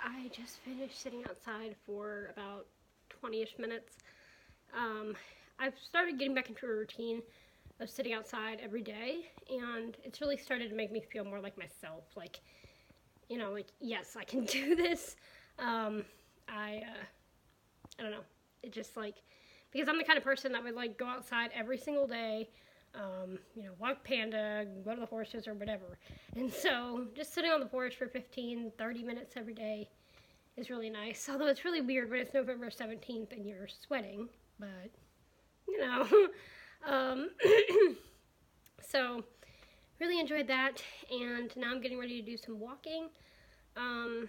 I just finished sitting outside for about 20-ish minutes. I've started getting back into a routine of sitting outside every day, and it's really started to make me feel more like myself. Like, you know, like, yes, I can do this. I don't know. It just like, because I'm the kind of person that would like go outside every single day, you know, walk Panda, go to the horses or whatever. And so just sitting on the porch for 15, 30 minutes every day is really nice. Although it's really weird when it's November 17th and you're sweating, but, you know. So really enjoyed that, and now I'm getting ready to do some walking, and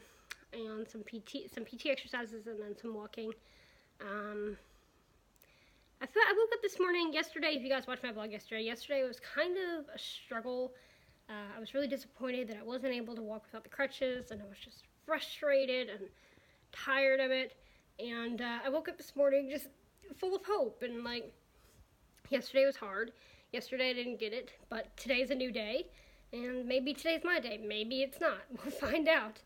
some PT exercises, and then some walking. I woke up this morning, yesterday, if you guys watched my vlog yesterday was kind of a struggle. I was really disappointed that I wasn't able to walk without the crutches, and I was just frustrated and tired of it. And I woke up this morning just full of hope, and like, yesterday was hard. Yesterday I didn't get it, but today's a new day, and maybe today's my day. Maybe it's not. We'll find out.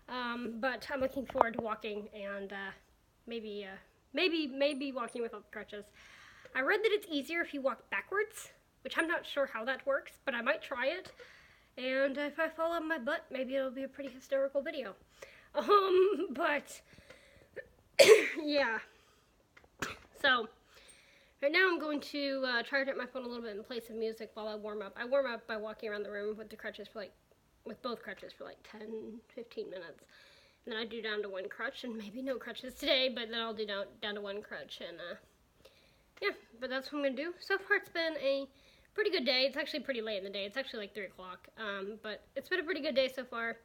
But I'm looking forward to walking, and maybe walking without the crutches. I read that it's easier if you walk backwards, which I'm not sure how that works, but I might try it. And if I fall on my butt, maybe it'll be a pretty hysterical video. But yeah. So right now I'm going to charge up my phone a little bit and play some music while I warm up. I warm up by walking around the room with the crutches for with both crutches for like 10, 15 minutes. And then I do down to one crutch, and maybe no crutches today, but then I'll do down to one crutch, and yeah, but that's what I'm gonna do. So far it's been a pretty good day. It's actually pretty late in the day. It's actually like 3 o'clock, but it's been a pretty good day so far,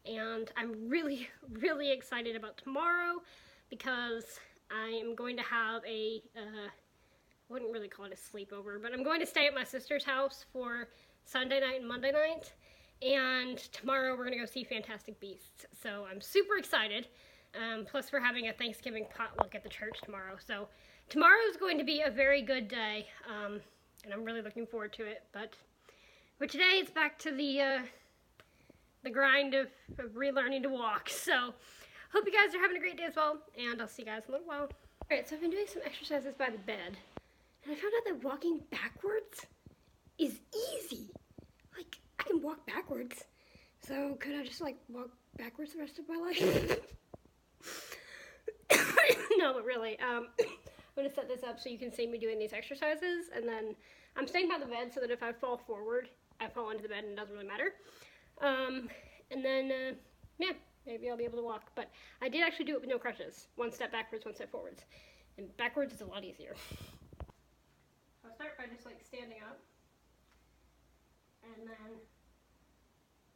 and I'm really, really excited about tomorrow, because I am going to have I wouldn't really call it a sleepover, but I'm going to stay at my sister's house for Sunday night and Monday night. And tomorrow we're going to go see Fantastic Beasts. So I'm super excited. Plus we're having a Thanksgiving potluck at the church tomorrow. So tomorrow is going to be a very good day. And I'm really looking forward to it. But for today, it's back to the grind of relearning to walk. So hope you guys are having a great day as well. And I'll see you guys in a little while. Alright, so I've been doing some exercises by the bed. And I found out that walking backwards is easy. Like, I can walk backwards, so could I just like walk backwards the rest of my life? No, but really, I'm going to set this up so you can see me doing these exercises, and then I'm staying by the bed so that if I fall forward, I fall into the bed and it doesn't really matter. And then, yeah, maybe I'll be able to walk, but I did actually do it with no crutches. 1 step backwards, 1 step forwards, and backwards is a lot easier. So I'll start by just like standing up. And then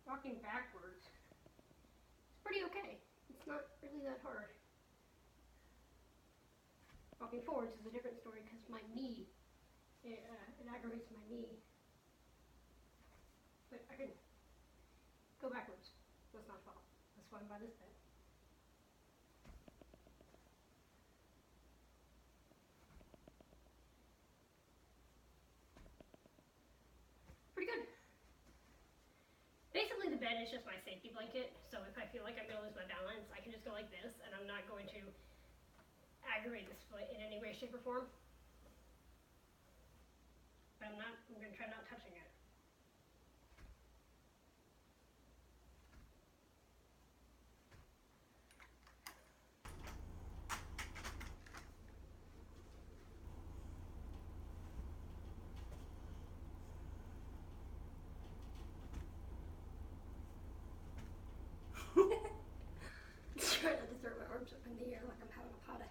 walking backwards, it's pretty okay. It's not really that hard. Walking forwards is a different story because my knee, it aggravates my knee. But I can go backwards. Let's not fall. That's why I'm by this bed. Pretty good. Basically, the bed is just my safety blanket, so if I feel like I'm going to lose my balance, I can just go like this, and I'm not going to aggravate this foot in any way, shape, or form. But I'm going to try not touching it. Try not to throw my arms up in the air like I'm having a potty.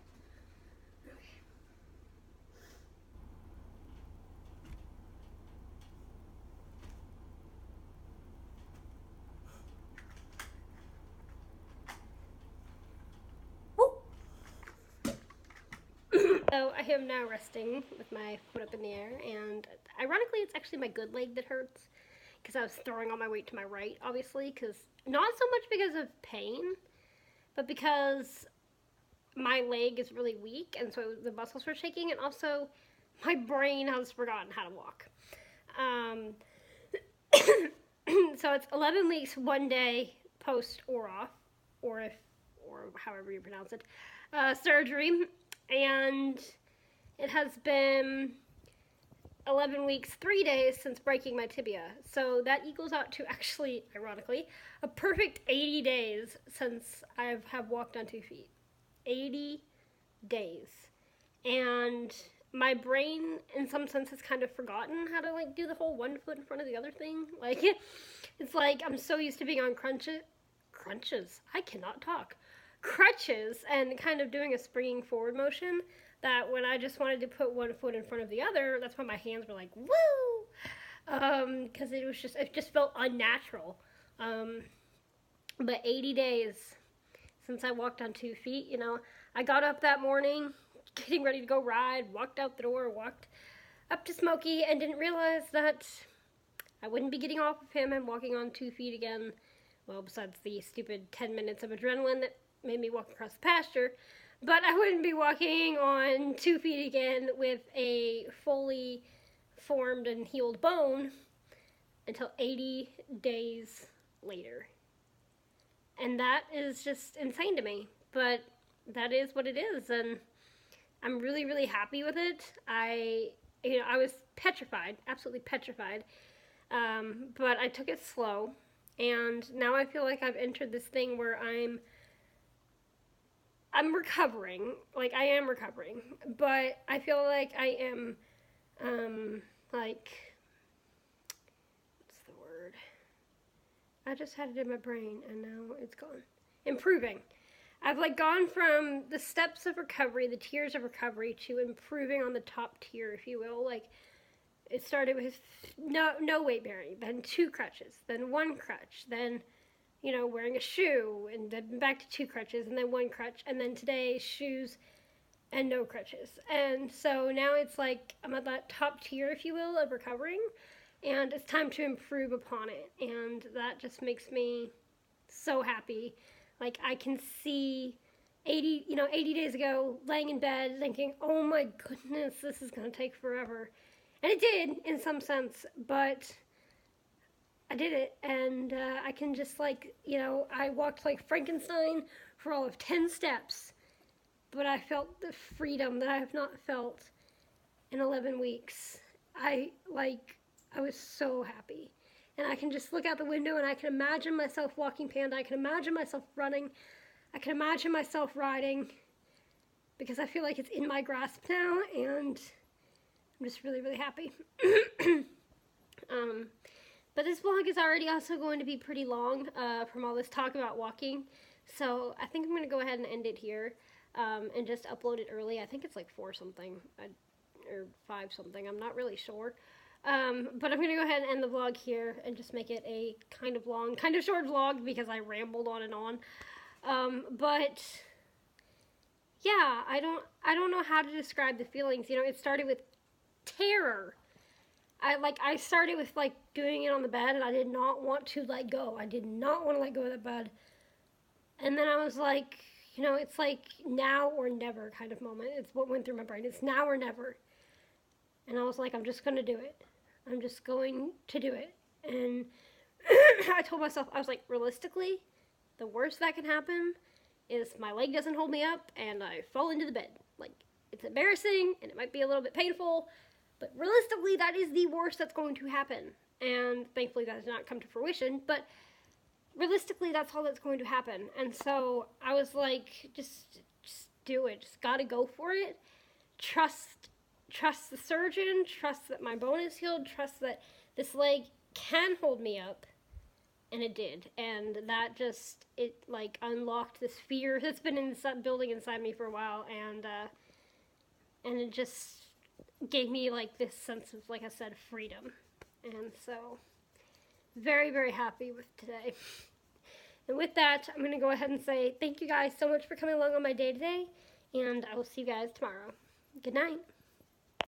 Okay. So I am now resting with my foot up in the air, and ironically it's actually my good leg that hurts, because I was throwing all my weight to my right, obviously, because not so much because of pain, but because my leg is really weak, and so the muscles were shaking, and also my brain has forgotten how to walk. So it's 11 weeks, 1 day post or off, or however you pronounce it, surgery, and it has been 11 weeks, 3 days since breaking my tibia. So that equals out to actually, ironically, a perfect 80 days since I have walked on 2 feet. 80 days. And my brain, in some sense, has kind of forgotten how to, like, do the whole one foot in front of the other thing. Like, it's like I'm so used to being on crutches. I cannot talk. Crutches, and kind of doing a springing forward motion, that when I just wanted to put one foot in front of the other, that's when my hands were like, woo! Because it just felt unnatural. But 80 days since I walked on 2 feet, you know, I got up that morning, getting ready to go ride, walked out the door, walked up to Smokey, and didn't realize that I wouldn't be getting off of him and walking on 2 feet again. Well, besides the stupid 10 minutes of adrenaline that made me walk across the pasture. But I wouldn't be walking on 2 feet again with a fully formed and healed bone until 80 days later. And that is just insane to me. But that is what it is, and I'm really, really happy with it. I was petrified, absolutely petrified. But I took it slow, and now I feel like I've entered this thing where I'm recovering. Like, I am recovering, but I feel like I am, like, what's the word? I just had it in my brain, and now it's gone. Improving. I've, like, gone from the steps of recovery, the tiers of recovery, to improving on the top tier, if you will. Like, it started with no weight bearing, then 2 crutches, then 1 crutch, then, you know, wearing a shoe, and then back to 2 crutches, and then 1 crutch, and then today, shoes and no crutches. And so now it's like I'm at that top tier, if you will, of recovering, and it's time to improve upon it, and that just makes me so happy. Like, I can see 80 days ago, laying in bed, thinking, oh my goodness, this is going to take forever. And it did, in some sense, but I did it, and I can just, like, you know, I walked like Frankenstein for all of 10 steps, but I felt the freedom that I have not felt in 11 weeks. I was so happy. And I can just look out the window and I can imagine myself walking Panda. I can imagine myself running. I can imagine myself riding, because I feel like it's in my grasp now, and I'm just really, really happy. But this vlog is already also going to be pretty long from all this talk about walking. So I think I'm going to go ahead and end it here and just upload it early. I think it's like 4 something or 5 something. I'm not really sure. But I'm going to go ahead and end the vlog here and just make it a kind of long, kind of short vlog, because I rambled on and on. But yeah, I don't know how to describe the feelings. You know, it started with terror. I started with, like, doing it on the bed, and I did not want to let go. I did not want to let go of that bed. And then I was like, you know, it's like now or never kind of moment. It's what went through my brain. It's now or never. And I was like, I'm just going to do it. I'm just going to do it. And I told myself, I was like, realistically, the worst that can happen is my leg doesn't hold me up and I fall into the bed. Like, it's embarrassing and it might be a little bit painful, but realistically, that is the worst that's going to happen. And thankfully, that has not come to fruition, but realistically, that's all that's going to happen. And so I was like, just do it. Just gotta go for it. Trust the surgeon, trust that my bone is healed, trust that this leg can hold me up. And it did. And that just, it, like, unlocked this fear that's been building inside me for a while. And it just gave me, like, this sense of, like I said, freedom. And so, very, very happy with today. And with that, I'm going to go ahead and say thank you guys so much for coming along on my day today. And I will see you guys tomorrow. Good night.